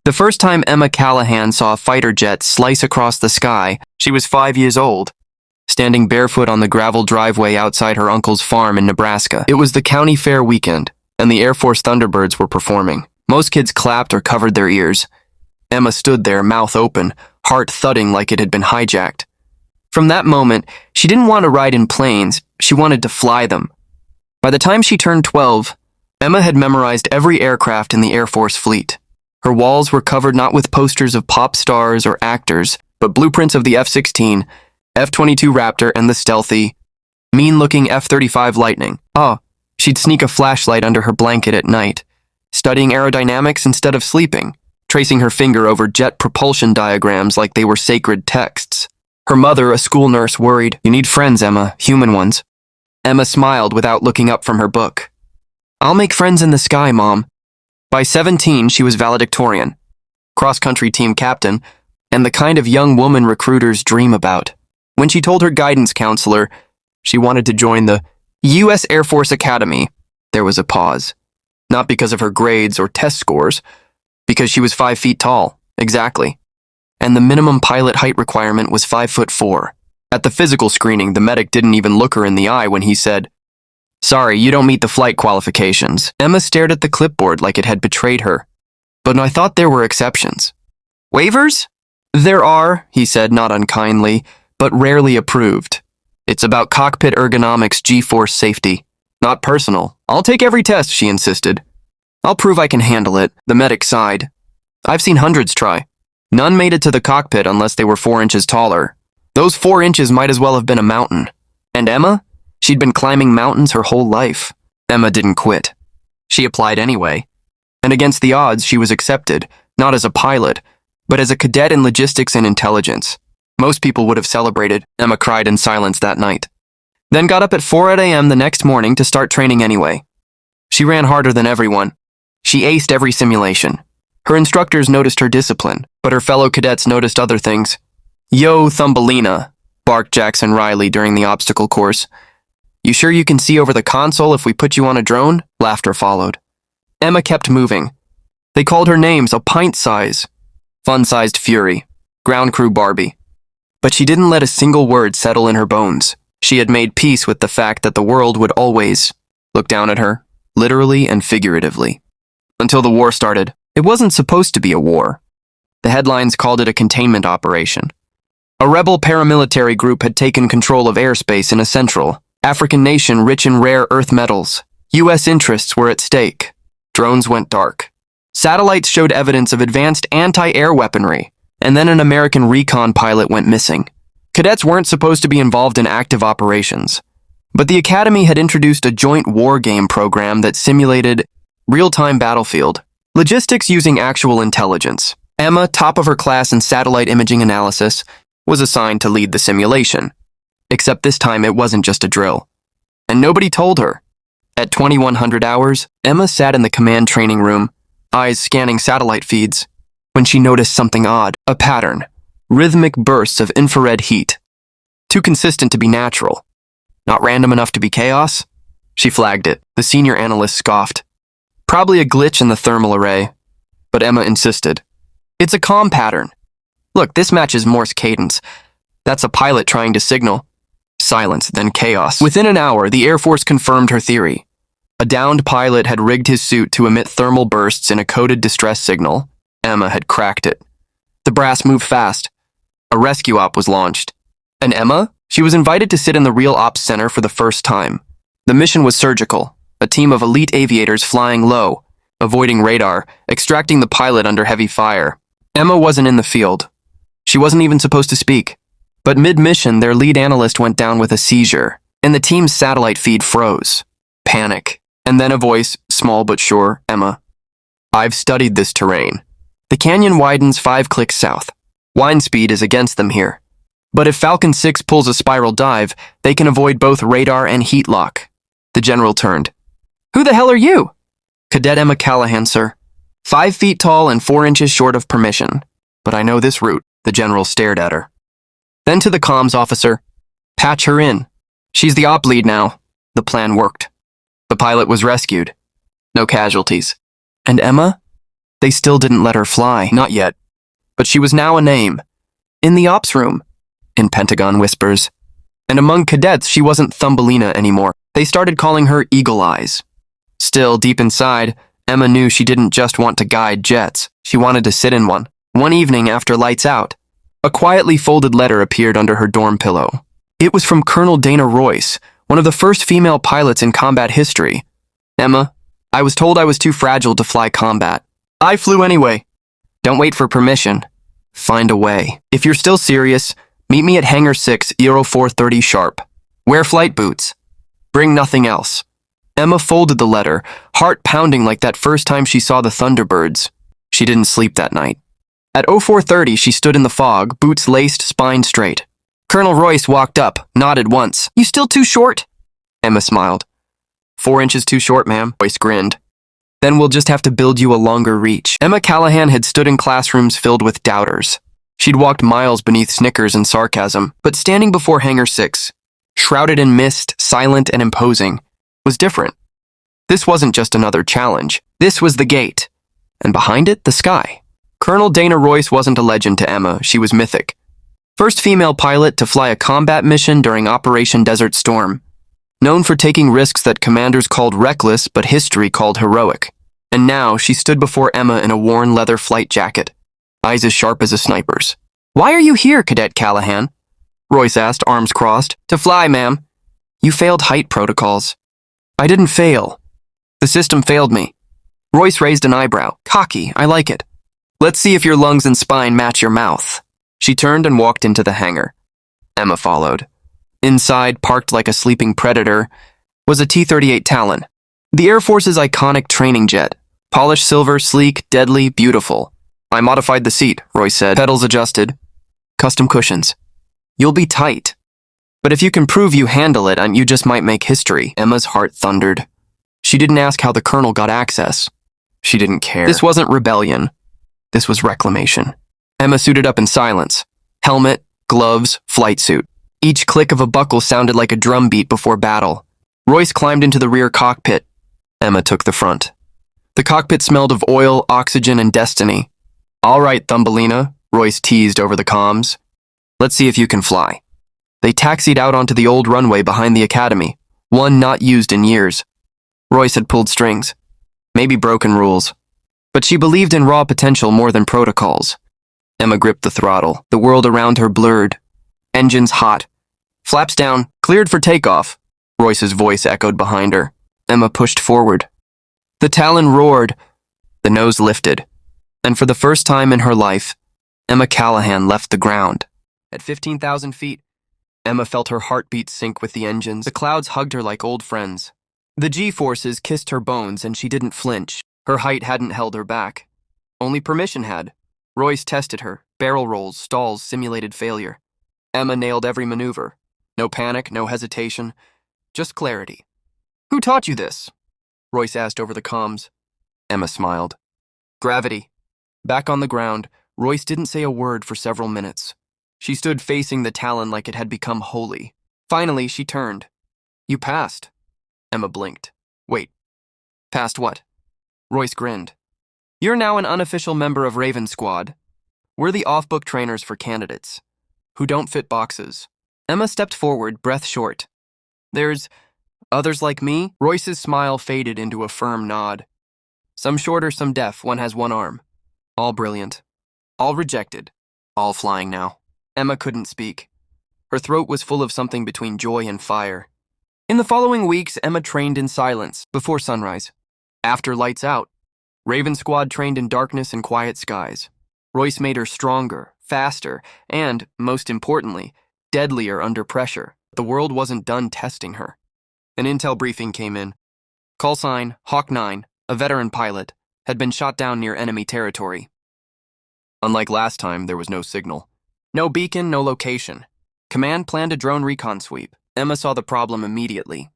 The first time Emma Callahan saw a fighter jet slice across the sky, she was 5 years old, standing barefoot on the gravel driveway outside her uncle's farm in Nebraska. It was the county fair weekend, and the Air Force Thunderbirds were performing. Most kids clapped or covered their ears. Emma stood there, mouth open, heart thudding like it had been hijacked. From that moment, she didn't want to ride in planes, she wanted to fly them. By the time she turned 12, Emma had memorized every aircraft in the Air Force fleet. Her walls were covered not with posters of pop stars or actors, but blueprints of the F-16, F-22 Raptor, and the stealthy, mean-looking F-35 Lightning. She'd sneak a flashlight under her blanket at night, studying aerodynamics instead of sleeping, tracing her finger over jet propulsion diagrams like they were sacred texts. Her mother, a school nurse, worried, "You need friends, Emma, human ones." Emma smiled without looking up from her book. "I'll make friends in the sky, Mom." By 17, she was valedictorian, cross-country team captain, and the kind of young woman recruiters dream about. When she told her guidance counselor she wanted to join the U.S. Air Force Academy, there was a pause. Not because of her grades or test scores, because she was 5 feet tall, exactly. And the minimum pilot height requirement was 5'4". At the physical screening, the medic didn't even look her in the eye when he said, "Sorry, you don't meet the flight qualifications." Emma stared at the clipboard like it had betrayed her. "But I thought there were exceptions." "Waivers?" "There are," he said, not unkindly, "but rarely approved. It's about cockpit ergonomics, G-force safety. Not personal. I'll take every test," she insisted. "I'll prove I can handle it," the medic sighed. "I've seen hundreds try. None made it to the cockpit unless they were 4 inches taller. Those 4 inches might as well have been a mountain. And Emma? She'd been climbing mountains her whole life. Emma didn't quit. She applied anyway. And against the odds, she was accepted, not as a pilot, but as a cadet in logistics and intelligence. Most people would have celebrated. Emma cried in silence that night. Then got up at 4 a.m. the next morning to start training anyway. She ran harder than everyone. She aced every simulation. Her instructors noticed her discipline, but her fellow cadets noticed other things. "Yo, Thumbelina," barked Jackson Riley during the obstacle course. "You sure you can see over the console if we put you on a drone?" Laughter followed. Emma kept moving. They called her names, a pint size, fun-sized Fury, ground crew Barbie. But she didn't let a single word settle in her bones. She had made peace with the fact that the world would always look down at her, literally and figuratively. Until the war started. It wasn't supposed to be a war. The headlines called it a containment operation. A rebel paramilitary group had taken control of airspace in a central African nation rich in rare earth metals. U.S. interests were at stake. Drones went dark. Satellites showed evidence of advanced anti-air weaponry, and then an American recon pilot went missing. Cadets weren't supposed to be involved in active operations, but the Academy had introduced a joint war game program that simulated real-time battlefield, logistics using actual intelligence. Emma, top of her class in satellite imaging analysis, was assigned to lead the simulation. Except this time it wasn't just a drill. And nobody told her. At 2100 hours, Emma sat in the command training room, eyes scanning satellite feeds, when she noticed something odd, a pattern, rhythmic bursts of infrared heat. Too consistent to be natural. Not random enough to be chaos? She flagged it. The senior analyst scoffed. Probably a glitch in the thermal array. But Emma insisted. "It's a comm pattern. Look, this matches Morse cadence. That's a pilot trying to signal." Silence, then chaos. Within an hour, the Air Force confirmed her theory. A downed pilot had rigged his suit to emit thermal bursts in a coded distress signal. Emma had cracked it. The brass moved fast. A rescue op was launched. And Emma? She was invited to sit in the real ops center for the first time. The mission was surgical. A team of elite aviators flying low, avoiding radar, extracting the pilot under heavy fire. Emma wasn't in the field. She wasn't even supposed to speak. But mid-mission, their lead analyst went down with a seizure, and the team's satellite feed froze. Panic. And then a voice, small but sure, "Emma, I've studied this terrain. The canyon widens 5 clicks south. Wind speed is against them here. But if Falcon 6 pulls a spiral dive, they can avoid both radar and heat lock." The general turned. "Who the hell are you?" "Cadet Emma Callahan, sir. 5 feet tall and 4 inches short of permission. But I know this route." The general stared at her. Then to the comms officer. "Patch her in. She's the op lead now." The plan worked. The pilot was rescued. No casualties. And Emma? They still didn't let her fly. Not yet. But she was now a name. In the ops room, in Pentagon whispers. And among cadets, she wasn't Thumbelina anymore. They started calling her Eagle Eyes. Still, deep inside, Emma knew she didn't just want to guide jets. She wanted to sit in one. One evening after lights out, a quietly folded letter appeared under her dorm pillow. It was from Colonel Dana Royce, one of the first female pilots in combat history. Emma, I was told I was too fragile to fly combat. I flew anyway. Don't wait for permission. Find a way. If you're still serious, meet me at Hangar 6, Euro 4:30 sharp. Wear flight boots. Bring nothing else. Emma folded the letter, heart pounding like that first time she saw the Thunderbirds. She didn't sleep that night. At 04:30, she stood in the fog, boots laced, spine straight. Colonel Royce walked up, nodded once. You still too short? Emma smiled. 4 inches too short, ma'am. Royce grinned. Then we'll just have to build you a longer reach. Emma Callahan had stood in classrooms filled with doubters. She'd walked miles beneath snickers and sarcasm, but standing before Hangar 6, shrouded in mist, silent and imposing, was different. This wasn't just another challenge. This was the gate. And behind it, the sky. Colonel Dana Royce wasn't a legend to Emma, she was mythic. First female pilot to fly a combat mission during Operation Desert Storm. Known for taking risks that commanders called reckless but history called heroic. And now she stood before Emma in a worn leather flight jacket, eyes as sharp as a sniper's. Why are you here, Cadet Callahan? Royce asked, arms crossed. To fly, ma'am. You failed height protocols. I didn't fail. The system failed me. Royce raised an eyebrow. Cocky, I like it. Let's see if your lungs and spine match your mouth. She turned and walked into the hangar. Emma followed. Inside, parked like a sleeping predator, was a T-38 Talon, the Air Force's iconic training jet. Polished silver, sleek, deadly, beautiful. I modified the seat, Royce said. Pedals adjusted. Custom cushions. You'll be tight. But if you can prove you handle it, you just might make history. Emma's heart thundered. She didn't ask how the colonel got access. She didn't care. This wasn't rebellion. This was reclamation. Emma suited up in silence. Helmet, gloves, flight suit. Each click of a buckle sounded like a drum beat before battle. Royce climbed into the rear cockpit. Emma took the front. The cockpit smelled of oil, oxygen, and destiny. All right, Thumbelina, Royce teased over the comms. Let's see if you can fly. They taxied out onto the old runway behind the academy, one not used in years. Royce had pulled strings. Maybe broken rules. But she believed in raw potential more than protocols. Emma gripped the throttle. The world around her blurred. Engines hot. Flaps down, cleared for takeoff. Royce's voice echoed behind her. Emma pushed forward. The Talon roared. The nose lifted. And for the first time in her life, Emma Callahan left the ground. At 15,000 feet, Emma felt her heartbeat sync with the engines. The clouds hugged her like old friends. The G-forces kissed her bones and she didn't flinch. Her height hadn't held her back. Only permission had. Royce tested her. Barrel rolls, stalls, simulated failure. Emma nailed every maneuver. No panic, no hesitation, just clarity. Who taught you this? Royce asked over the comms. Emma smiled. Gravity. Back on the ground, Royce didn't say a word for several minutes. She stood facing the Talon like it had become holy. Finally, she turned. You passed. Emma blinked. Wait. Passed what? Royce grinned. You're now an unofficial member of Raven Squad. We're the off-book trainers for candidates who don't fit boxes. Emma stepped forward, breath short. There's others like me? Royce's smile faded into a firm nod. Some shorter, some deaf, one has one arm. All brilliant. All rejected. All flying now. Emma couldn't speak. Her throat was full of something between joy and fire. In the following weeks, Emma trained in silence, before sunrise. After lights out, Raven Squad trained in darkness and quiet skies. Royce made her stronger, faster, and, most importantly, deadlier under pressure. The world wasn't done testing her. An intel briefing came in. Call sign, Hawk 9, a veteran pilot, had been shot down near enemy territory. Unlike last time, there was no signal. No beacon, no location. Command planned a drone recon sweep. Emma saw the problem immediately.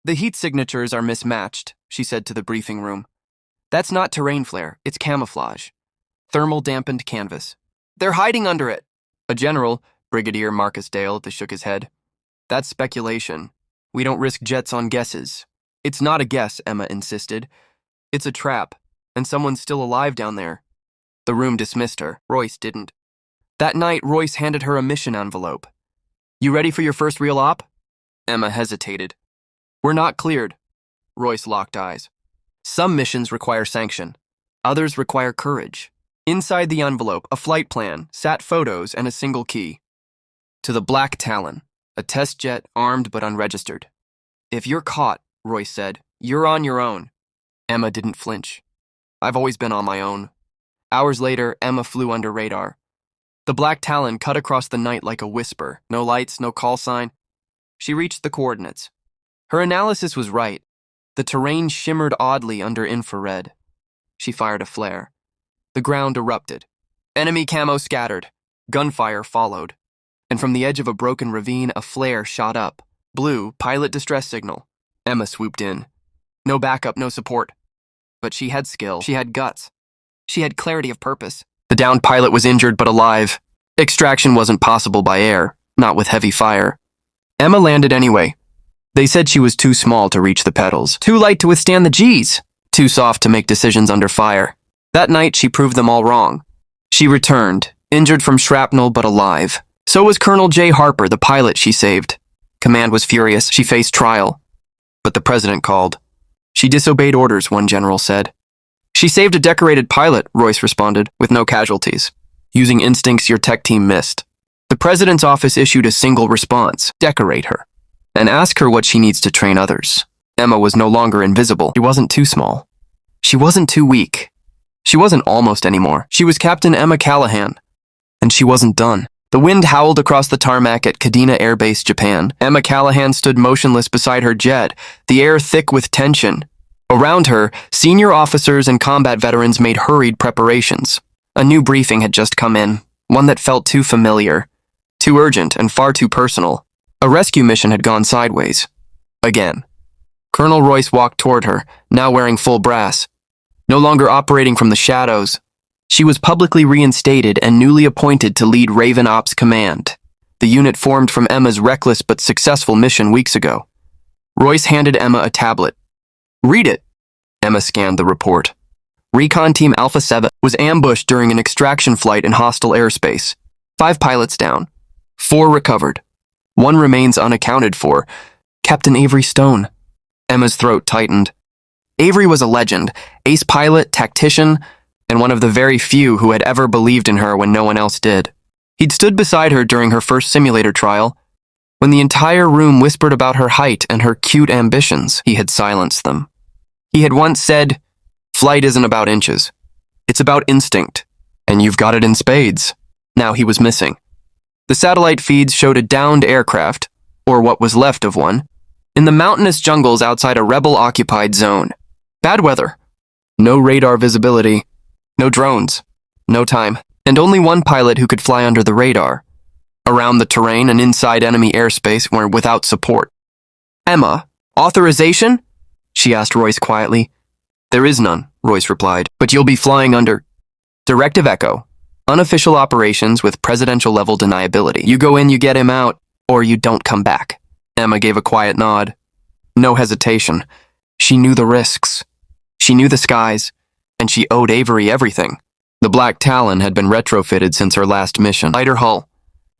The heat signatures are mismatched, she said to the briefing room. That's not terrain flare, it's camouflage. Thermal dampened canvas. They're hiding under it. A general, Brigadier Marcus Dale, shook his head. That's speculation. We don't risk jets on guesses. It's not a guess, Emma insisted. It's a trap. And someone's still alive down there. The room dismissed her. Royce didn't. That night, Royce handed her a mission envelope. You ready for your first real op? Emma hesitated. We're not cleared. Royce locked eyes. Some missions require sanction. Others require courage. Inside the envelope, a flight plan, sat photos, and a single key. To the Black Talon, a test jet armed but unregistered. If you're caught, Royce said, you're on your own. Emma didn't flinch. I've always been on my own. Hours later, Emma flew under radar. The Black Talon cut across the night like a whisper. No lights, no call sign. She reached the coordinates. Her analysis was right. The terrain shimmered oddly under infrared. She fired a flare. The ground erupted. Enemy camo scattered. Gunfire followed. And from the edge of a broken ravine, a flare shot up. Blue, pilot distress signal. Emma swooped in. No backup, no support. But she had skill. She had guts. She had clarity of purpose. The downed pilot was injured but alive. Extraction wasn't possible by air, not with heavy fire. Emma landed anyway. They said she was too small to reach the pedals, too light to withstand the G's, too soft to make decisions under fire. That night, she proved them all wrong. She returned, injured from shrapnel but alive. So was Colonel J. Harper, the pilot she saved. Command was furious. She faced trial. But the president called. She disobeyed orders, one general said. She saved a decorated pilot, Royce responded, with no casualties. Using instincts your tech team missed. The president's office issued a single response, decorate her, and ask her what she needs to train others. Emma was no longer invisible. She wasn't too small. She wasn't too weak. She wasn't almost anymore. She was Captain Emma Callahan. And she wasn't done. The wind howled across the tarmac at Kadena Air Base, Japan. Emma Callahan stood motionless beside her jet, the air thick with tension. Around her, senior officers and combat veterans made hurried preparations. A new briefing had just come in, one that felt too familiar, too urgent, and far too personal. A rescue mission had gone sideways. Again. Colonel Royce walked toward her, now wearing full brass. No longer operating from the shadows, she was publicly reinstated and newly appointed to lead Raven Ops Command, the unit formed from Emma's reckless but successful mission weeks ago. Royce handed Emma a tablet. Read it. Emma scanned the report. Recon Team Alpha 7 was ambushed during an extraction flight in hostile airspace. 5 pilots down. 4 recovered. 1 remains unaccounted for. Captain Avery Stone. Emma's throat tightened. Avery was a legend, ace pilot, tactician, and one of the very few who had ever believed in her when no one else did. He'd stood beside her during her first simulator trial. When the entire room whispered about her height and her cute ambitions, he had silenced them. He had once said, "Flight isn't about inches. It's about instinct, and you've got it in spades." Now he was missing. The satellite feeds showed a downed aircraft, or what was left of one, in the mountainous jungles outside a rebel-occupied zone. Bad weather. No radar visibility. No drones. No time. And only one pilot who could fly under the radar. Around the terrain and inside enemy airspace were without support. Emma, authorization? She asked Royce quietly. There is none, Royce replied, but you'll be flying under Directive Echo. Unofficial operations with presidential-level deniability. You go in, you get him out, or you don't come back. Emma gave a quiet nod. No hesitation. She knew the risks. She knew the skies, and she owed Avery everything. The Black Talon had been retrofitted since her last mission. Lighter hull.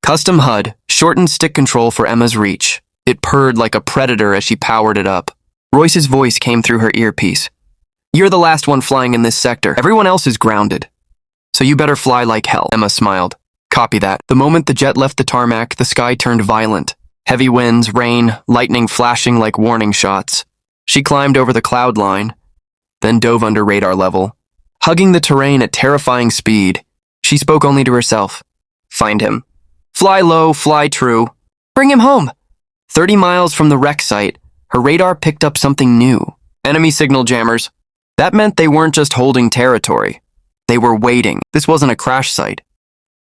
Custom HUD, shortened stick control for Emma's reach. It purred like a predator as she powered it up. Royce's voice came through her earpiece. You're the last one flying in this sector. Everyone else is grounded. So you better fly like hell. Emma smiled. Copy that. The moment the jet left the tarmac, the sky turned violent. Heavy winds, rain, lightning flashing like warning shots. She climbed over the cloud line, then dove under radar level. Hugging the terrain at terrifying speed, she spoke only to herself. Find him. Fly low, fly true. Bring him home. 30 miles from the wreck site, her radar picked up something new. Enemy signal jammers. That meant they weren't just holding territory. They were waiting. This wasn't a crash site.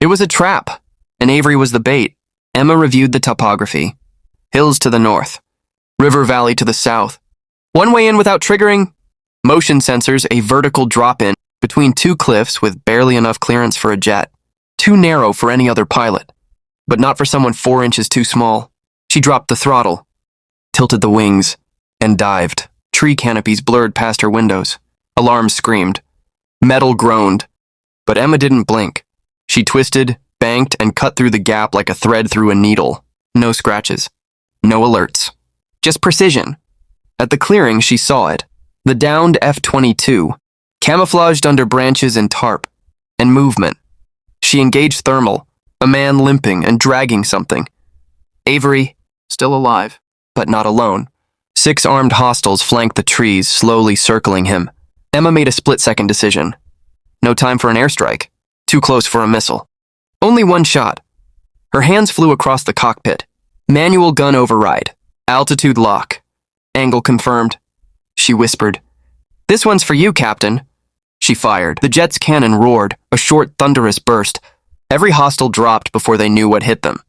It was a trap, and Avery was the bait. Emma reviewed the topography. Hills to the north. River valley to the south. One way in without triggering. Motion sensors, a vertical drop-in between 2 cliffs with barely enough clearance for a jet. Too narrow for any other pilot, but not for someone 4 inches too small. She dropped the throttle, tilted the wings, and dived. Tree canopies blurred past her windows. Alarms screamed. Metal groaned, but Emma didn't blink. She twisted, banked, and cut through the gap like a thread through a needle. No scratches. No alerts. Just precision. At the clearing, she saw it. The downed F-22, camouflaged under branches and tarp, and movement. She engaged thermal, a man limping and dragging something. Avery, still alive, but not alone. 6 armed hostiles flanked the trees, slowly circling him. Emma made a split-second decision. No time for an airstrike. Too close for a missile. Only one shot. Her hands flew across the cockpit. Manual gun override. Altitude lock. Angle confirmed. She whispered, "This one's for you, Captain." She fired. The jet's cannon roared, a short, thunderous burst. Every hostile dropped before they knew what hit them.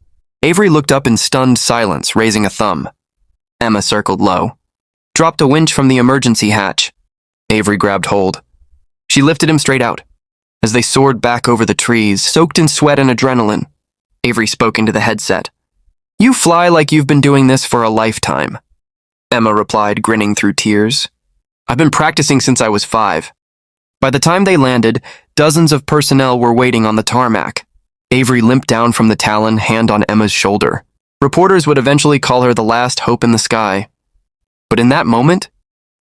Avery looked up in stunned silence, raising a thumb. Emma circled low. Dropped a winch from the emergency hatch. Avery grabbed hold. She lifted him straight out. As they soared back over the trees, soaked in sweat and adrenaline, Avery spoke into the headset. "You fly like you've been doing this for a lifetime." Emma replied, grinning through tears. "I've been practicing since I was 5. By the time they landed, dozens of personnel were waiting on the tarmac. Avery limped down from the Talon, hand on Emma's shoulder. Reporters would eventually call her the last hope in the sky. But in that moment,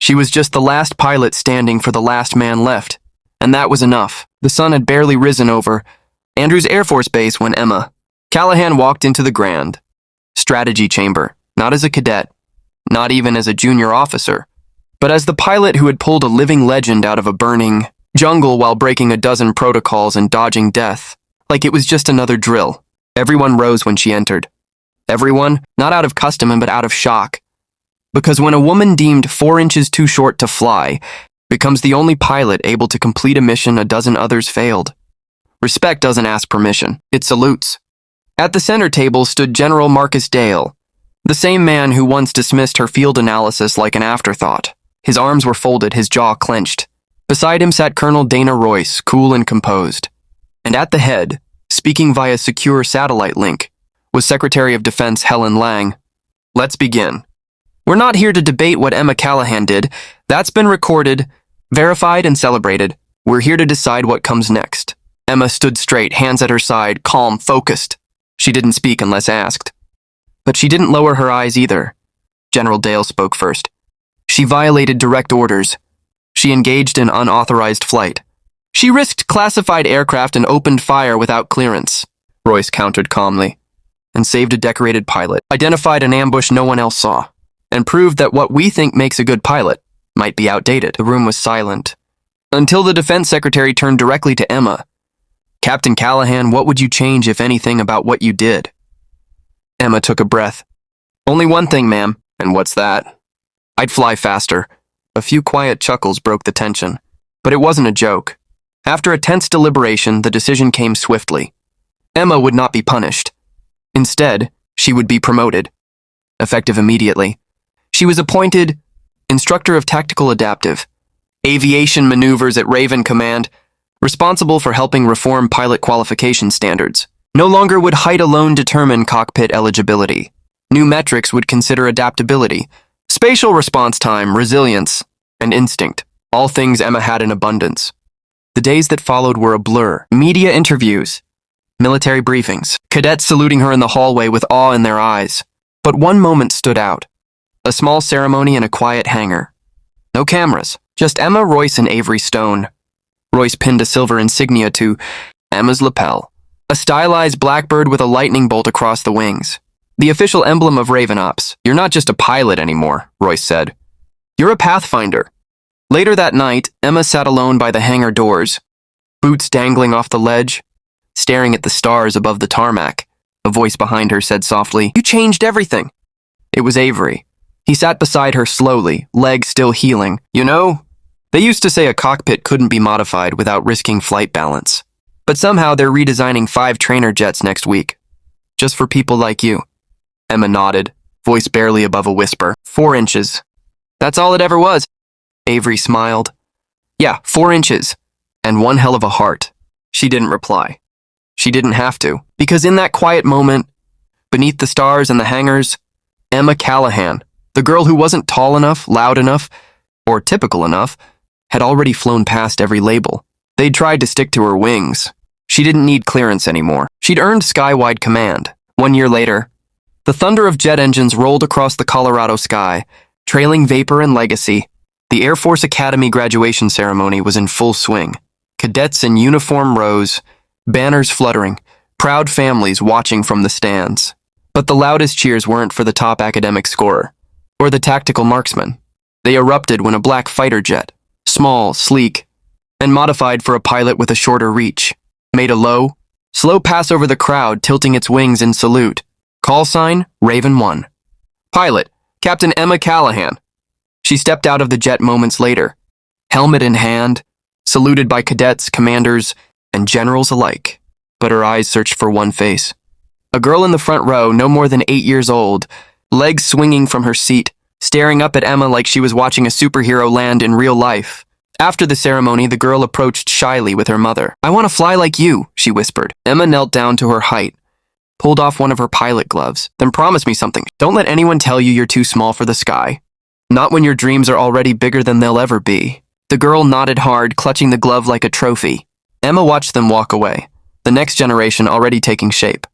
she was just the last pilot standing for the last man left. And that was enough. The sun had barely risen over Andrews Air Force Base when Emma Callahan walked into the grand strategy chamber, not as a cadet, not even as a junior officer, but as the pilot who had pulled a living legend out of a burning jungle while breaking a dozen protocols and dodging death, like it was just another drill. Everyone rose when she entered. Everyone, not out of custom but out of shock. Because when a woman deemed 4 inches too short to fly becomes the only pilot able to complete a mission a dozen others failed, respect doesn't ask permission, it salutes. At the center table stood General Marcus Dale, the same man who once dismissed her field analysis like an afterthought. His arms were folded, his jaw clenched. Beside him sat Colonel Dana Royce, cool and composed. And at the head, speaking via secure satellite link, was Secretary of Defense Helen Lang. "Let's begin. We're not here to debate what Emma Callahan did. That's been recorded, verified, and celebrated. We're here to decide what comes next." Emma stood straight, hands at her side, calm, focused. She didn't speak unless asked. But she didn't lower her eyes either. General Dale spoke first. She violated direct orders. She engaged in unauthorized flight. She risked classified aircraft and opened fire without clearance, Royce countered calmly, and saved a decorated pilot, identified an ambush no one else saw, and proved that what we think makes a good pilot might be outdated. The room was silent, until the defense secretary turned directly to Emma. "Captain Callahan, what would you change, if anything, about what you did?" Emma took a breath. "Only one thing, ma'am, and what's that? I'd fly faster." A few quiet chuckles broke the tension, but it wasn't a joke. After a tense deliberation, the decision came swiftly. Emma would not be punished. Instead, she would be promoted, effective immediately. She was appointed Instructor of Tactical Adaptive, Aviation Maneuvers at Raven Command, responsible for helping reform pilot qualification standards. No longer would height alone determine cockpit eligibility. New metrics would consider adaptability, spatial response time, resilience, and instinct, all things Emma had in abundance. The days that followed were a blur. Media interviews, military briefings, cadets saluting her in the hallway with awe in their eyes. But one moment stood out. A small ceremony in a quiet hangar. No cameras, just Emma, Royce, and Avery Stone. Royce pinned a silver insignia to Emma's lapel, a stylized blackbird with a lightning bolt across the wings. The official emblem of Raven Ops. "You're not just a pilot anymore," Royce said. "You're a pathfinder." Later that night, Emma sat alone by the hangar doors, boots dangling off the ledge, staring at the stars above the tarmac. A voice behind her said softly, "You changed everything." It was Avery. He sat beside her slowly, legs still healing. "You know, they used to say a cockpit couldn't be modified without risking flight balance. But somehow they're redesigning 5 trainer jets next week. Just for people like you." Emma nodded, voice barely above a whisper. 4 inches. That's all it ever was. Avery smiled. "Yeah, 4 inches. And one hell of a heart." She didn't reply. She didn't have to, because in that quiet moment, beneath the stars and the hangars, Emma Callahan, the girl who wasn't tall enough, loud enough, or typical enough, had already flown past every label. They'd tried to stick to her wings. She didn't need clearance anymore. She'd earned sky-wide command. 1 year later, the thunder of jet engines rolled across the Colorado sky, trailing vapor and legacy. The Air Force Academy graduation ceremony was in full swing. Cadets in uniform rows, banners fluttering, proud families watching from the stands. But the loudest cheers weren't for the top academic scorer, or the tactical marksman. They erupted when a black fighter jet, small, sleek, and modified for a pilot with a shorter reach, made a low, slow pass over the crowd, tilting its wings in salute. Call sign, Raven 1. Pilot, Captain Emma Callahan. She stepped out of the jet moments later, helmet in hand, saluted by cadets, commanders, and generals alike. But her eyes searched for one face. A girl in the front row, no more than 8 years old, legs swinging from her seat, staring up at Emma like she was watching a superhero land in real life. After the ceremony, the girl approached shyly with her mother. "I want to fly like you," she whispered. Emma knelt down to her height, pulled off one of her pilot gloves. "Then promise me something. Don't let anyone tell you you're too small for the sky. Not when your dreams are already bigger than they'll ever be." The girl nodded hard, clutching the glove like a trophy. Emma watched them walk away, the next generation already taking shape.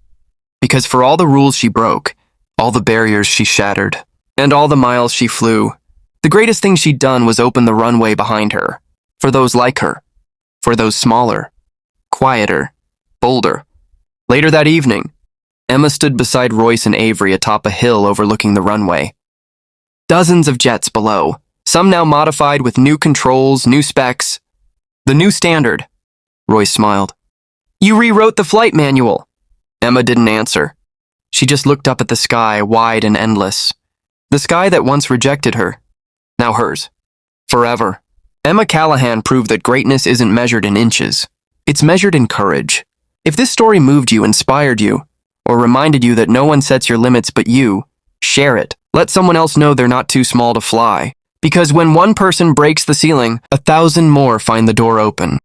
Because for all the rules she broke, all the barriers she shattered, and all the miles she flew, the greatest thing she'd done was open the runway behind her, for those like her, for those smaller, quieter, bolder. Later that evening, Emma stood beside Royce and Avery atop a hill overlooking the runway. Dozens of jets below, some now modified with new controls, new specs. "The new standard," Royce smiled. "You rewrote the flight manual." Emma didn't answer. She just looked up at the sky, wide and endless. The sky that once rejected her, now hers. Forever. Emma Callahan proved that greatness isn't measured in inches. It's measured in courage. If this story moved you, inspired you, or reminded you that no one sets your limits but you, share it. Let someone else know they're not too small to fly. Because when one person breaks the ceiling, 1,000 more find the door open.